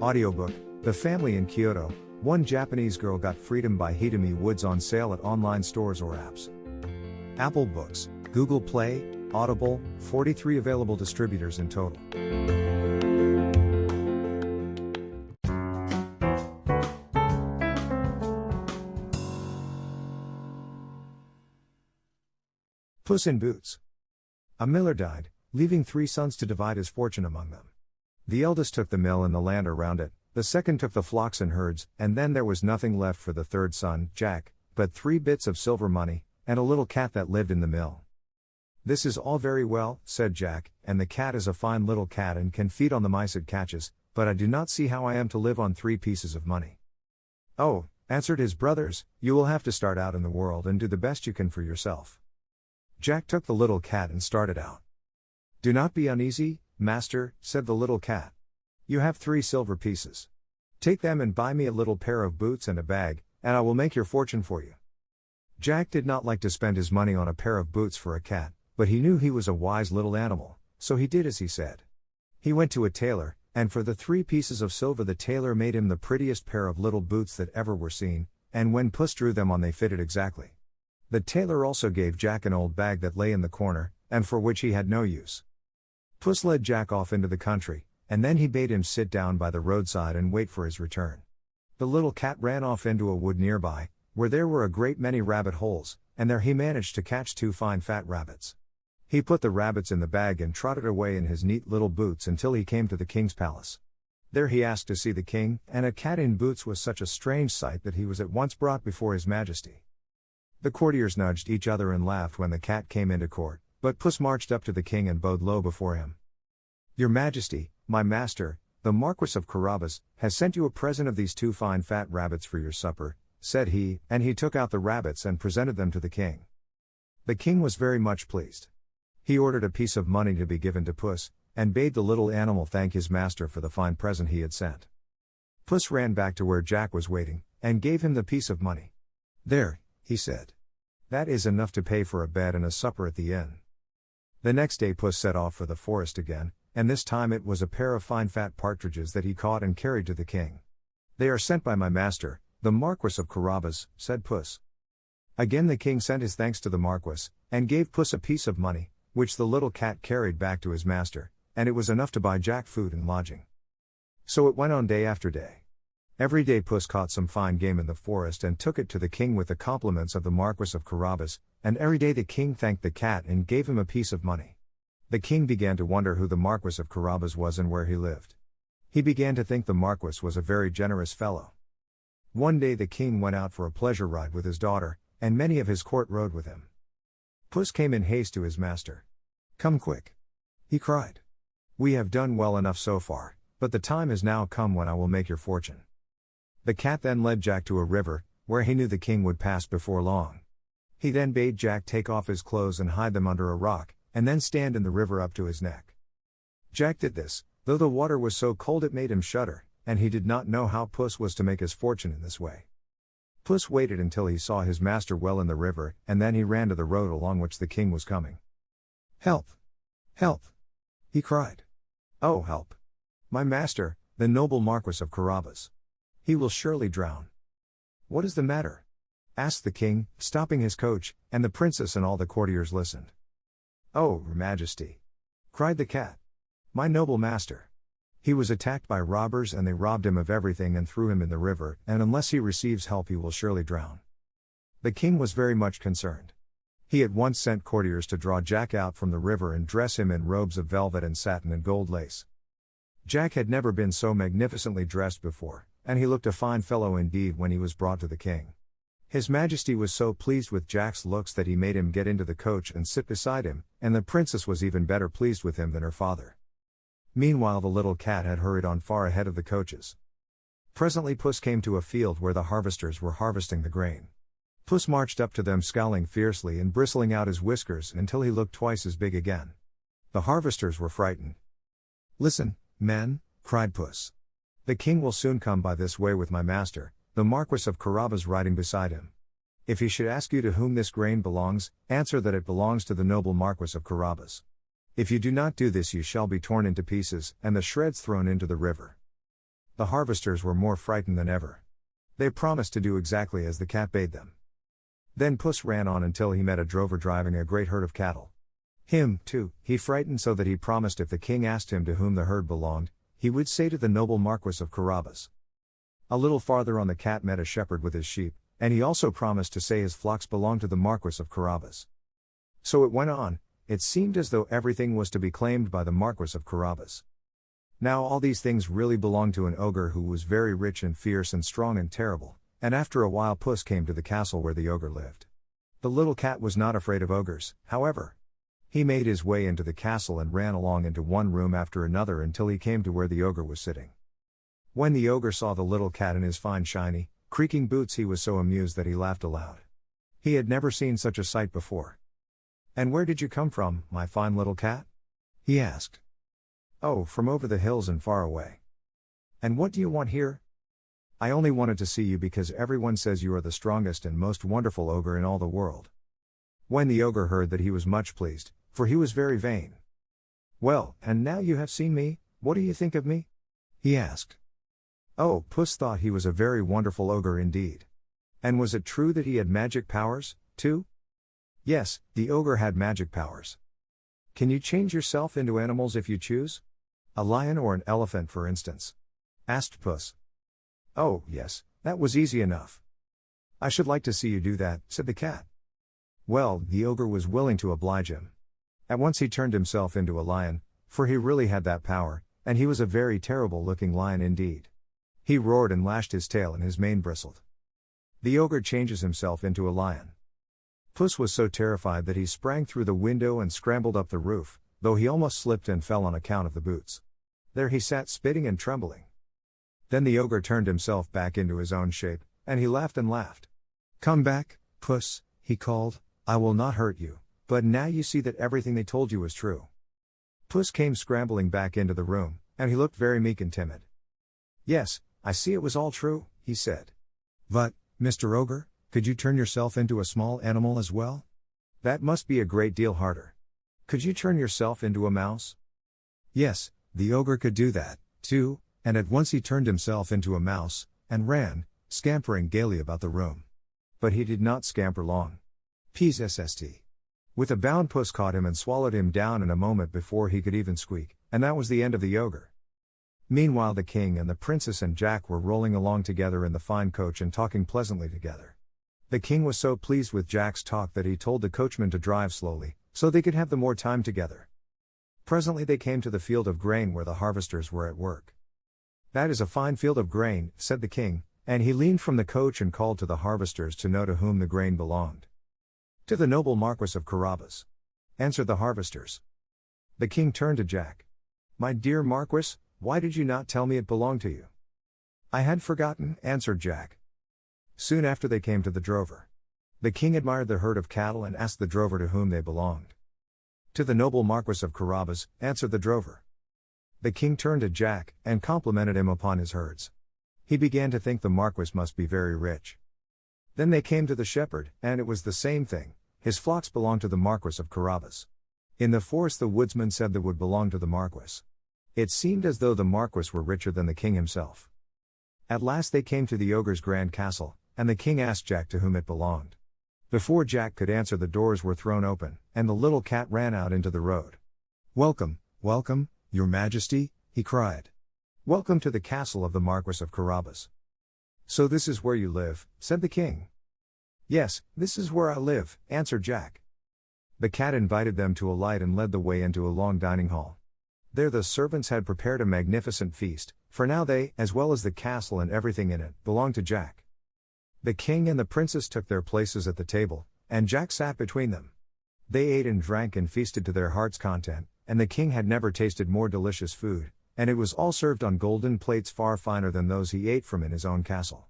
Audiobook, The Family in Kyoto, One Japanese Girl Got Freedom by Hitomi Woods on sale at online stores or apps. Apple Books, Google Play, Audible, 43 available distributors in total. Puss in Boots. A miller died, leaving 3 sons to divide his fortune among them. The eldest took the mill and the land around it, the second took the flocks and herds, and then there was nothing left for the third son, Jack, but 3 bits of silver money, and a little cat that lived in the mill. "This is all very well," said Jack, "and the cat is a fine little cat and can feed on the mice it catches, but I do not see how I am to live on 3 pieces of money." "Oh," answered his brothers, "you will have to start out in the world and do the best you can for yourself." Jack took the little cat and started out. "Do not be uneasy, master," said the little cat. "You have 3 silver pieces. Take them and buy me a little pair of boots and a bag, and I will make your fortune for you." Jack did not like to spend his money on a pair of boots for a cat, but he knew he was a wise little animal, so he did as he said. He went to a tailor, and for the 3 pieces of silver the tailor made him the prettiest pair of little boots that ever were seen, and when Puss drew them on they fitted exactly. The tailor also gave Jack an old bag that lay in the corner, and for which he had no use. Puss led Jack off into the country, and then he bade him sit down by the roadside and wait for his return. The little cat ran off into a wood nearby, where there were a great many rabbit holes, and there he managed to catch 2 fine fat rabbits. He put the rabbits in the bag and trotted away in his neat little boots until he came to the king's palace. There he asked to see the king, and a cat in boots was such a strange sight that he was at once brought before his majesty. The courtiers nudged each other and laughed when the cat came into court, but Puss marched up to the king and bowed low before him. "Your Majesty, my master, the Marquis of Carabas, has sent you a present of these 2 fine fat rabbits for your supper," said he, and he took out the rabbits and presented them to the king. The king was very much pleased. He ordered a piece of money to be given to Puss, and bade the little animal thank his master for the fine present he had sent. Puss ran back to where Jack was waiting, and gave him the piece of money. "There," he said. "That is enough to pay for a bed and a supper at the inn." The next day Puss set off for the forest again, and this time it was a pair of fine fat partridges that he caught and carried to the king. "They are sent by my master, the Marquis of Carabas," said Puss. Again the king sent his thanks to the Marquis, and gave Puss a piece of money, which the little cat carried back to his master, and it was enough to buy Jack food and lodging. So it went on day after day. Every day Puss caught some fine game in the forest and took it to the king with the compliments of the Marquis of Carabas, and every day the king thanked the cat and gave him a piece of money. The king began to wonder who the Marquis of Carabas was and where he lived. He began to think the Marquis was a very generous fellow. One day the king went out for a pleasure ride with his daughter, and many of his court rode with him. Puss came in haste to his master. "Come quick," he cried. "We have done well enough so far, but the time has now come when I will make your fortune." The cat then led Jack to a river, where he knew the king would pass before long. He then bade Jack take off his clothes and hide them under a rock, and then stand in the river up to his neck. Jack did this, though the water was so cold it made him shudder, and he did not know how Puss was to make his fortune in this way. Puss waited until he saw his master well in the river, and then he ran to the road along which the king was coming. "Help! Help!" he cried. "Oh, help! My master, the noble Marquis of Carabas. He will surely drown." "What is the matter?" asked the king, stopping his coach, and the princess and all the courtiers listened. "Oh, your Majesty!" cried the cat. "My noble master. He was attacked by robbers and they robbed him of everything and threw him in the river, and unless he receives help he will surely drown." The king was very much concerned. He at once sent courtiers to draw Jack out from the river and dress him in robes of velvet and satin and gold lace. Jack had never been so magnificently dressed before, and he looked a fine fellow indeed when he was brought to the king. His Majesty was so pleased with Jack's looks that he made him get into the coach and sit beside him, and the princess was even better pleased with him than her father. Meanwhile the little cat had hurried on far ahead of the coaches. Presently Puss came to a field where the harvesters were harvesting the grain. Puss marched up to them scowling fiercely and bristling out his whiskers until he looked twice as big again. The harvesters were frightened. "Listen, men," cried Puss. "The king will soon come by this way with my master, the Marquis of Carabas riding beside him. If he should ask you to whom this grain belongs, answer that it belongs to the noble Marquis of Carabas. If you do not do this you shall be torn into pieces, and the shreds thrown into the river." The harvesters were more frightened than ever. They promised to do exactly as the cat bade them. Then Puss ran on until he met a drover driving a great herd of cattle. Him, too, he frightened so that he promised if the king asked him to whom the herd belonged, he would say to the noble Marquis of Carabas. A little farther on the cat met a shepherd with his sheep, and he also promised to say his flocks belonged to the Marquis of Carabas. So it went on. It seemed as though everything was to be claimed by the Marquis of Carabas. Now all these things really belonged to an ogre who was very rich and fierce and strong and terrible, and after a while Puss came to the castle where the ogre lived. The little cat was not afraid of ogres, however. He made his way into the castle and ran along into one room after another until he came to where the ogre was sitting. When the ogre saw the little cat in his fine shiny, creaking boots, he was so amused that he laughed aloud. He had never seen such a sight before. "And where did you come from, my fine little cat?" he asked. "Oh, from over the hills and far away." "And what do you want here?" "I only wanted to see you because everyone says you are the strongest and most wonderful ogre in all the world." When the ogre heard that, he was much pleased, for he was very vain. "Well, and now you have seen me, what do you think of me?" he asked. Oh, Puss thought he was a very wonderful ogre indeed. And was it true that he had magic powers, too? Yes, the ogre had magic powers. "Can you change yourself into animals if you choose? A lion or an elephant, for instance?" asked Puss. "Oh, yes, that was easy enough." "I should like to see you do that," said the cat. Well, the ogre was willing to oblige him. At once he turned himself into a lion, for he really had that power, and he was a very terrible-looking lion indeed. He roared and lashed his tail and his mane bristled. The ogre changes himself into a lion. Puss was so terrified that he sprang through the window and scrambled up the roof, though he almost slipped and fell on account of the boots. There he sat spitting and trembling. Then the ogre turned himself back into his own shape, and he laughed and laughed. "Come back, Puss," he called, "I will not hurt you, but now you see that everything they told you was true." Puss came scrambling back into the room, and he looked very meek and timid. "Yes, I see it was all true," he said. "But, Mr. Ogre, could you turn yourself into a small animal as well? That must be a great deal harder. Could you turn yourself into a mouse?" Yes, the ogre could do that, too, and at once he turned himself into a mouse, and ran, scampering gaily about the room. But he did not scamper long. Psst. With a bound, Puss caught him and swallowed him down in a moment before he could even squeak, and that was the end of the ogre. Meanwhile the king and the princess and Jack were rolling along together in the fine coach and talking pleasantly together. The king was so pleased with Jack's talk that he told the coachman to drive slowly, so they could have the more time together. Presently they came to the field of grain where the harvesters were at work. "That is a fine field of grain," said the king, and he leaned from the coach and called to the harvesters to know to whom the grain belonged. "To the noble Marquis of Carabas," answered the harvesters. The king turned to Jack. "My dear Marquis, why did you not tell me it belonged to you?" "I had forgotten," answered Jack. Soon after they came to the drover. The king admired the herd of cattle and asked the drover to whom they belonged. "To the noble Marquis of Carabas," answered the drover. The king turned to Jack, and complimented him upon his herds. He began to think the Marquis must be very rich. Then they came to the shepherd, and it was the same thing, his flocks belonged to the Marquis of Carabas. In the forest the woodsman said the wood belonged to the Marquis. It seemed as though the Marquis were richer than the king himself. At last they came to the ogre's grand castle, and the king asked Jack to whom it belonged. Before Jack could answer, the doors were thrown open, and the little cat ran out into the road. "Welcome, welcome, your majesty," he cried. "Welcome to the castle of the Marquis of Carabas." "So this is where you live," said the king. "Yes, this is where I live," answered Jack. The cat invited them to alight and led the way into a long dining hall. There the servants had prepared a magnificent feast, for now they, as well as the castle and everything in it, belonged to Jack. The king and the princess took their places at the table, and Jack sat between them. They ate and drank and feasted to their heart's content, and the king had never tasted more delicious food, and it was all served on golden plates far finer than those he ate from in his own castle.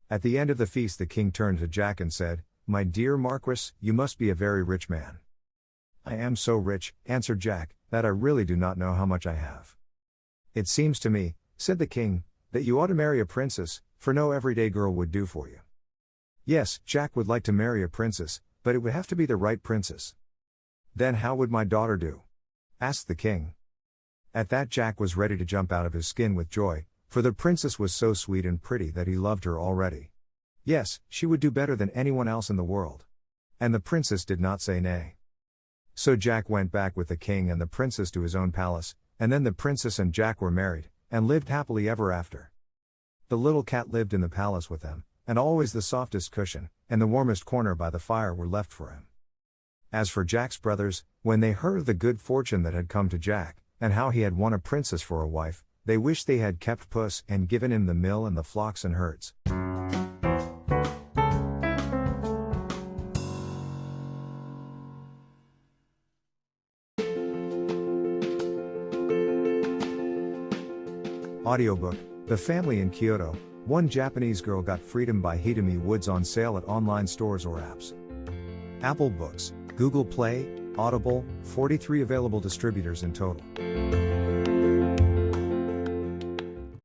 At the end of the feast the king turned to Jack and said, "My dear Marquis, you must be a very rich man." "I am so rich," answered Jack, "that I really do not know how much I have." "It seems to me," said the king, "that you ought to marry a princess, for no everyday girl would do for you." Yes, Jack would like to marry a princess, but it would have to be the right princess. "Then how would my daughter do?" asked the king. At that Jack was ready to jump out of his skin with joy, For the princess was so sweet and pretty that he loved her already. Yes, she would do better than anyone else in the world. And the princess did not say nay. So Jack went back with the king and the princess to his own palace, and then the princess and Jack were married, and lived happily ever after. The little cat lived in the palace with them, and always the softest cushion, and the warmest corner by the fire were left for him. As for Jack's brothers, when they heard of the good fortune that had come to Jack, and how he had won a princess for a wife, they wished they had kept Puss and given him the mill and the flocks and herds. Audiobook, The Family in Kyoto, One Japanese Girl Got Freedom by Hitomi Woods on sale at online stores or apps. Apple Books, Google Play, Audible, 43 available distributors in total.